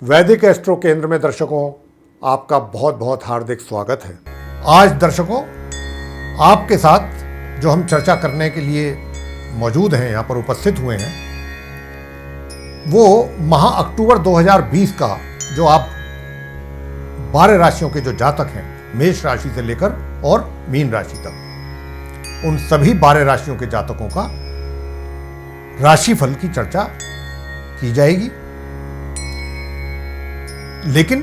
वैदिक एस्ट्रो केंद्र में दर्शकों आपका बहुत बहुत हार्दिक स्वागत है। आज दर्शकों आपके साथ जो हम चर्चा करने के लिए मौजूद हैं, यहाँ पर उपस्थित हुए हैं, वो माह अक्टूबर 2020 का जो आप 12 राशियों के जो जातक हैं, मेष राशि से लेकर और मीन राशि तक, उन सभी 12 राशियों के जातकों का राशिफल की चर्चा की जाएगी। लेकिन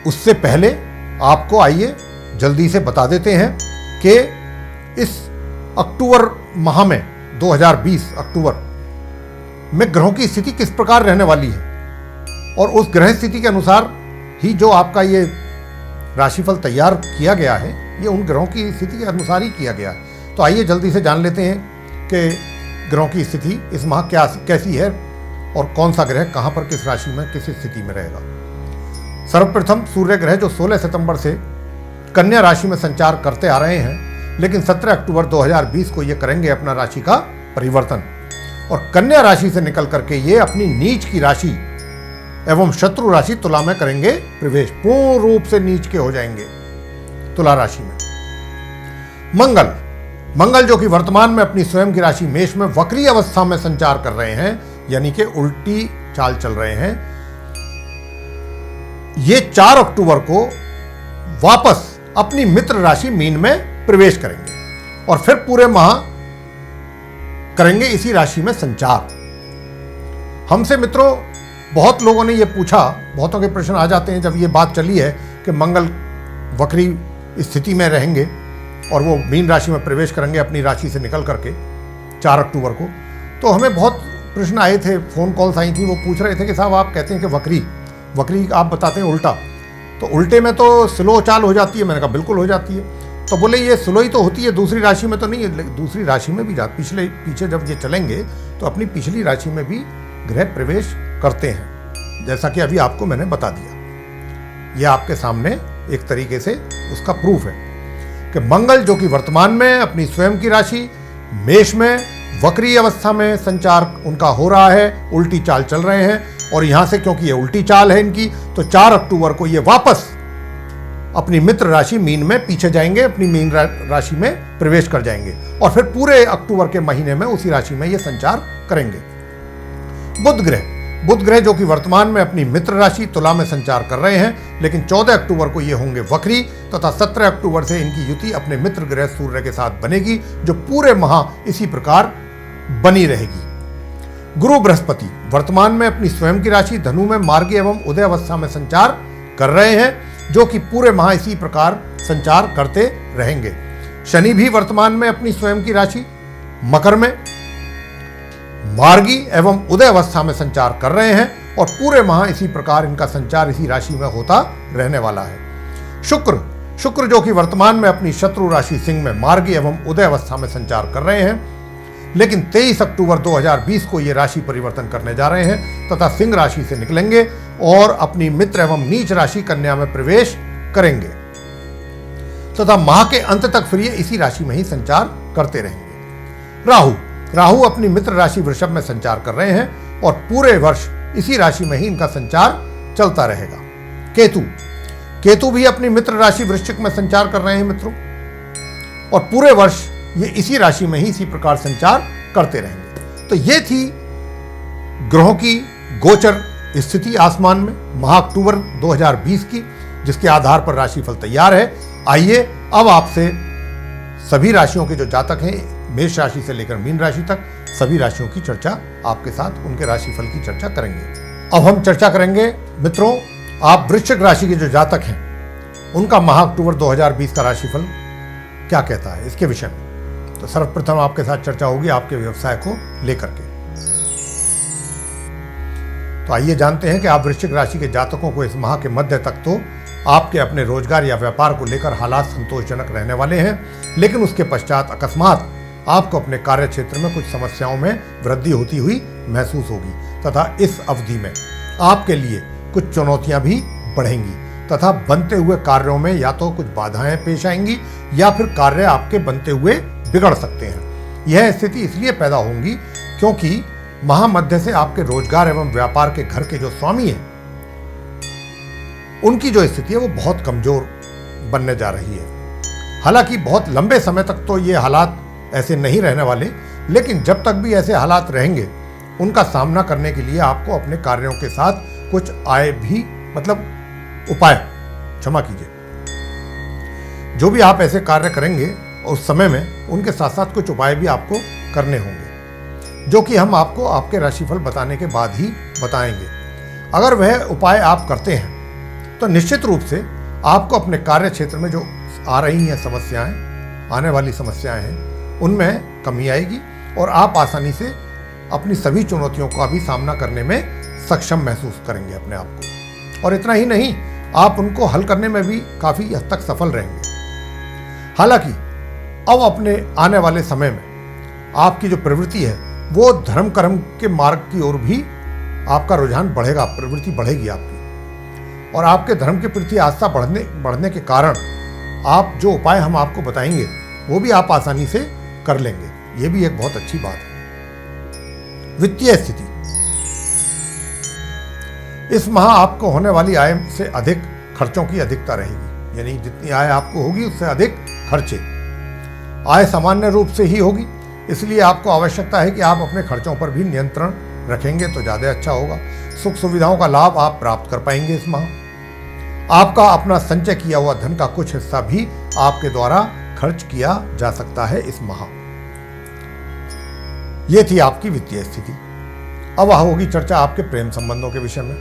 उससे पहले आपको आइए जल्दी से बता देते हैं कि इस अक्टूबर माह में 2020 अक्टूबर में ग्रहों की स्थिति किस प्रकार रहने वाली है और उस ग्रह स्थिति के अनुसार ही जो आपका ये राशिफल तैयार किया गया है, ये उन ग्रहों की स्थिति के अनुसार ही किया गया है। तो आइए जल्दी से जान लेते हैं कि ग्रहों की स्थिति इस माह कैसी है और कौन सा ग्रह कहां पर किस राशि में किस स्थिति में रहेगा। सर्वप्रथम सूर्य ग्रह जो 16 सितंबर से कन्या राशि में संचार करते आ रहे हैं, लेकिन 17 अक्टूबर 2020 को ये करेंगे अपना राशि का परिवर्तन और कन्या राशि से निकल करके ये अपनी नीच की राशि एवं शत्रु राशि तुला में करेंगे प्रवेश। पूर्ण रूप से नीच के हो जाएंगे तुला राशि में। मंगल जो कि वर्तमान में अपनी स्वयं की राशि मेष में वक्री अवस्था में संचार कर रहे हैं, यानी कि उल्टी चाल चल रहे हैं, ये 4 अक्टूबर को वापस अपनी मित्र राशि मीन में प्रवेश करेंगे और फिर पूरे माह करेंगे इसी राशि में संचार। हमसे मित्रों बहुत लोगों ने ये पूछा, बहुतों के प्रश्न आ जाते हैं जब ये बात चली है कि मंगल वक्री स्थिति में रहेंगे और वो मीन राशि में प्रवेश करेंगे अपनी राशि से निकल करके 4 अक्टूबर को। तो हमें बहुत प्रश्न आए थे, फोन कॉल्स आई थी, वो पूछ रहे थे कि साहब आप कहते हैं कि वक्री आप बताते हैं उल्टा, तो उल्टे में तो स्लो चाल हो जाती है। मैंने कहा बिल्कुल हो जाती है। तो बोले ये स्लो ही तो होती है, दूसरी राशि में तो नहीं है। दूसरी राशि में भी पीछे जब ये चलेंगे तो अपनी पिछली राशि में भी ग्रह प्रवेश करते हैं, जैसा कि अभी आपको मैंने बता दिया। ये आपके सामने एक तरीके से उसका प्रूफ है कि मंगल जो कि वर्तमान में अपनी स्वयं की राशि मेष में वक्री अवस्था में संचार उनका हो रहा है, उल्टी चाल चल रहे हैं और यहां से क्योंकि ये उल्टी चाल है इनकी, तो 4 अक्टूबर को ये वापस अपनी मित्र राशि मीन में पीछे जाएंगे, अपनी मीन राशि में प्रवेश कर जाएंगे और फिर पूरे अक्टूबर के महीने में उसी राशि में ये संचार करेंगे। बुध ग्रह जो कि वर्तमान में अपनी मित्र राशि तुला में संचार कर रहे हैं, लेकिन 14 अक्टूबर को ये होंगे वक्री तथा 17 अक्टूबर से इनकी युति अपने मित्र ग्रह सूर्य के साथ बनेगी, जो पूरे माह इसी प्रकार बनी रहेगी। गुरु बृहस्पति वर्तमान में अपनी स्वयं की राशि धनु में मार्गी एवं उदय अवस्था में संचार कर रहे हैं, जो कि पूरे माह इसी प्रकार संचार करते रहेंगे। शनि भी वर्तमान में अपनी स्वयं की राशि मकर में मार्गी एवं उदय अवस्था में संचार कर रहे हैं और पूरे माह इसी प्रकार इनका संचार इसी राशि में होता रहने वाला है। शुक्र जो कि वर्तमान में अपनी शत्रु राशि सिंह में मार्गी एवं उदय अवस्था में संचार कर रहे हैं, लेकिन 23 अक्टूबर 2020 को ये राशि परिवर्तन करने जा रहे हैं तथा सिंह राशि से निकलेंगे और अपनी मित्र एवं नीच राशि कन्या में प्रवेश करेंगे तथा माह के अंत तक फिर ये इसी राशि में ही संचार करते रहेंगे। राहु अपनी मित्र राशि वृषभ में संचार कर रहे हैं और पूरे वर्ष इसी राशि में ही इनका संचार चलता रहेगा। केतु भी अपनी मित्र राशि वृश्चिक में संचार कर रहे हैं मित्रों, और पूरे वर्ष ये इसी राशि में ही इसी प्रकार संचार करते रहेंगे। तो ये थी ग्रहों की गोचर स्थिति आसमान में माह अक्टूबर 2020 की, जिसके आधार पर राशिफल तैयार है। आइए अब आपसे सभी राशियों के जो जातक हैं, मेष राशि से लेकर मीन राशि तक, सभी राशियों की चर्चा आपके साथ उनके राशिफल की चर्चा करेंगे। अब हम चर्चा करेंगे मित्रों, आप वृश्चिक राशि के जो जातक हैं उनका माह अक्टूबर 2020 का राशिफल क्या कहता है इसके विषय में। तो सर्वप्रथम आपके साथ चर्चा होगी आपके व्यवसाय को लेकर के। तो आइए जानते हैं कि आप वृश्चिक राशि के जातकों को इस माह के मध्य तक तो आपके अपने रोजगार या व्यापार को लेकर हालात संतोषजनक रहने वाले हैं, लेकिन उसके पश्चात अकस्मात आपको अपने कार्य क्षेत्र में कुछ समस्याओं में वृद्धि होती हुई महसूस होगी तथा इस अवधि में आपके लिए कुछ चुनौतियां भी बढ़ेंगी तथा बनते हुए कार्यों में या तो कुछ बाधाएं पेश आएंगी या फिर कार्य आपके बनते हुए बिगड़ सकते हैं। यह स्थिति इसलिए पैदा होंगी क्योंकि महामध्य से आपके रोजगार एवं व्यापार के घर के जो स्वामी हैं उनकी जो स्थिति है वो बहुत कमजोर बनने जा रही है। हालांकि बहुत लंबे समय तक तो ये हालात ऐसे नहीं रहने वाले, लेकिन जब तक भी ऐसे हालात रहेंगे उनका सामना करने के लिए आपको अपने कार्यों के साथ कुछ आय भी उपाय, क्षमा कीजिए, जो भी आप ऐसे कार्य करेंगे उस समय में उनके साथ साथ कुछ उपाय भी आपको करने होंगे, जो कि हम आपको आपके राशिफल बताने के बाद ही बताएंगे। अगर वह उपाय आप करते हैं तो निश्चित रूप से आपको अपने कार्य क्षेत्र में जो आ रही हैं समस्याएं, आने वाली समस्याएं हैं, उनमें कमी आएगी और आप आसानी से अपनी सभी चुनौतियों का भी सामना करने में सक्षम महसूस करेंगे अपने आप को। और इतना ही नहीं, आप उनको हल करने में भी काफ़ी हद तक सफल रहेंगे। हालांकि अब अपने आने वाले समय में आपकी जो प्रवृत्ति है वो धर्म कर्म के मार्ग की ओर भी आपका रुझान बढ़ेगा, प्रवृत्ति बढ़ेगी आपकी, और आपके धर्म के प्रति आस्था बढ़ने के कारण आप जो उपाय हम आपको बताएंगे वो भी आप आसानी से कर लेंगे। ये भी एक बहुत अच्छी बात है। वित्तीय स्थिति, इस माह आपको होने वाली आय से अधिक खर्चों की अधिकता रहेगी, यानी जितनी आय आपको होगी उससे अधिक खर्चे। आय सामान्य रूप से ही होगी, इसलिए आपको आवश्यकता है कि आप अपने खर्चों पर भी नियंत्रण रखेंगे तो ज़्यादा अच्छा होगा। सुख सुविधाओं का लाभ आप प्राप्त कर पाएंगे इस माह। आपका अपना संचय किया हुआ धन का कुछ हिस्सा भी आपके द्वारा खर्च किया जा सकता है इस माह। यह थी आपकी वित्तीय स्थिति। अब होगी चर्चा आपके प्रेम संबंधों के विषय में।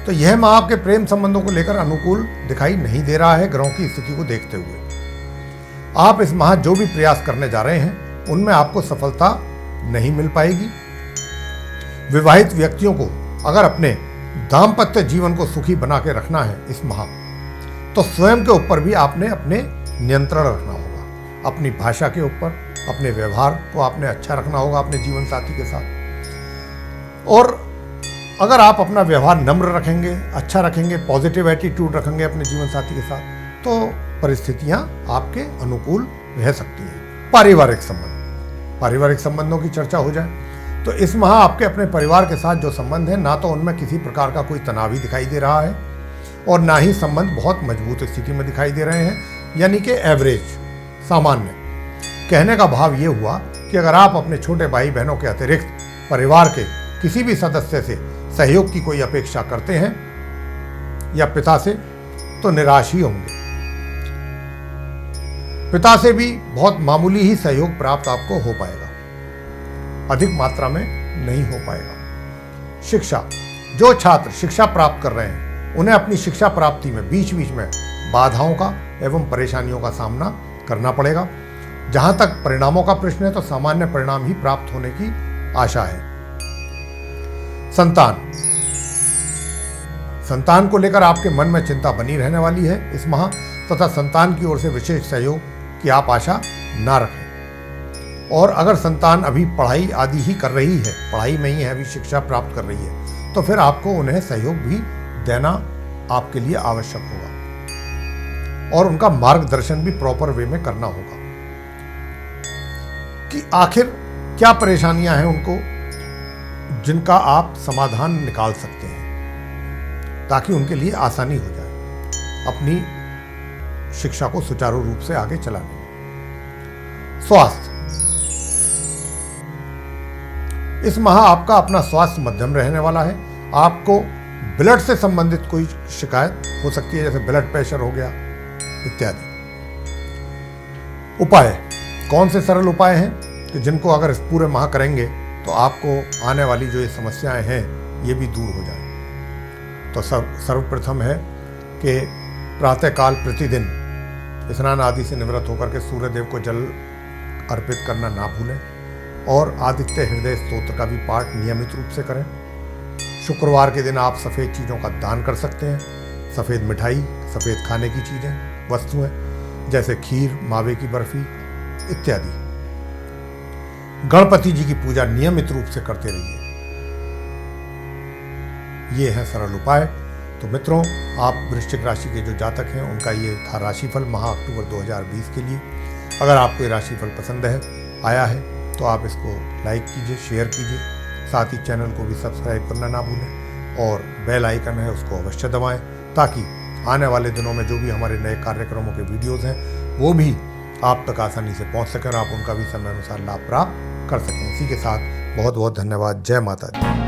तो यह माह आपके प्रेम संबंधों को लेकर अनुकूल दिखाई नहीं दे रहा है ग्रहों की स्थिति को देखते हुए। आप इस माह जो भी प्रयास करने जा रहे हैं उनमें आपको सफलता नहीं मिल पाएगी। विवाहित व्यक्तियों को अगर अपने दाम्पत्य जीवन को सुखी बना के रखना है इस माह, तो स्वयं के ऊपर भी आपने अपने नियंत्रण रखना होगा। अपनी भाषा के ऊपर, अपने व्यवहार को आपने अच्छा रखना होगा अपने जीवन साथी के साथ। और अगर आप अपना व्यवहार नम्र रखेंगे, अच्छा रखेंगे, पॉजिटिव एटीट्यूड रखेंगे अपने जीवन साथी के साथ, तो परिस्थितियां आपके अनुकूल रह सकती हैं। पारिवारिक संबंधों की चर्चा हो जाए तो इस माह आपके अपने परिवार के साथ जो संबंध है, ना तो उनमें किसी प्रकार का कोई तनाव ही दिखाई दे रहा है और ना ही संबंध बहुत मजबूत स्थिति में दिखाई दे रहे हैं, यानी कि एवरेज, सामान्य। कहने का भाव ये हुआ कि अगर आप अपने छोटे भाई बहनों के अतिरिक्त परिवार के किसी भी सदस्य से सहयोग की कोई अपेक्षा करते हैं या पिता से, तो निराश ही होंगे। पिता से भी बहुत मामूली ही सहयोग प्राप्त आपको हो पाएगा, अधिक मात्रा में नहीं हो पाएगा। शिक्षा, जो छात्र शिक्षा प्राप्त कर रहे हैं उन्हें अपनी शिक्षा प्राप्ति में बीच बीच में बाधाओं का एवं परेशानियों का सामना करना पड़ेगा। जहां तक परिणामों का प्रश्न है तो सामान्य परिणाम ही प्राप्त होने की आशा है। संतान को लेकर आपके मन में चिंता बनी रहने वाली है इस माह, तथा संतान की ओर से विशेष सहयोग की आप आशा ना रखें। और अगर संतान अभी पढ़ाई आदि ही कर रही है, पढ़ाई में ही है, अभी शिक्षा प्राप्त कर रही है, तो फिर आपको उन्हें सहयोग भी देना आपके लिए आवश्यक होगा और उनका मार्गदर्शन भी प्रॉपर वे में करना होगा कि आखिर क्या परेशानियां हैं उनको, जिनका आप समाधान निकाल सकते हैं ताकि उनके लिए आसानी हो जाए अपनी शिक्षा को सुचारू रूप से आगे चलाने में। स्वास्थ्य, इस माह आपका अपना स्वास्थ्य मध्यम रहने वाला है। आपको ब्लड से संबंधित कोई शिकायत हो सकती है, जैसे ब्लड प्रेशर हो गया इत्यादि। उपाय, कौन से सरल उपाय हैं कि जिनको अगर इस पूरे माह करेंगे तो आपको आने वाली जो ये समस्याएं हैं ये भी दूर हो जाए। तो सर्वप्रथम है कि प्रातःकाल प्रतिदिन स्नान आदि से निवृत्त होकर के सूर्य देव को जल अर्पित करना ना भूलें और आदित्य हृदय स्तोत्र का भी पाठ नियमित रूप से करें। शुक्रवार के दिन आप सफ़ेद चीज़ों का दान कर सकते हैं। सफ़ेद मिठाई, सफ़ेद खाने की चीज़ें, वस्तुएं जैसे खीर, मावे की बर्फी इत्यादि। गणपति जी की पूजा नियमित रूप से करते रहिए। ये है सरल उपाय। तो मित्रों, आप वृश्चिक राशि के जो जातक हैं उनका ये था राशिफल माह अक्टूबर 2020 के लिए। अगर आपको ये राशिफल पसंद है, आया है, तो आप इसको लाइक कीजिए, शेयर कीजिए, साथ ही चैनल को भी सब्सक्राइब करना ना भूलें और बेल आइकन है उसको अवश्य दबाएं, ताकि आने वाले दिनों में जो भी हमारे नए कार्यक्रमों के वीडियोज़ हैं वो भी आप तक आसानी से पहुंच सकें और आप उनका भी समय अनुसार लाभ प्राप्त कर सकें। इसी के साथ बहुत बहुत धन्यवाद। जय माता दी।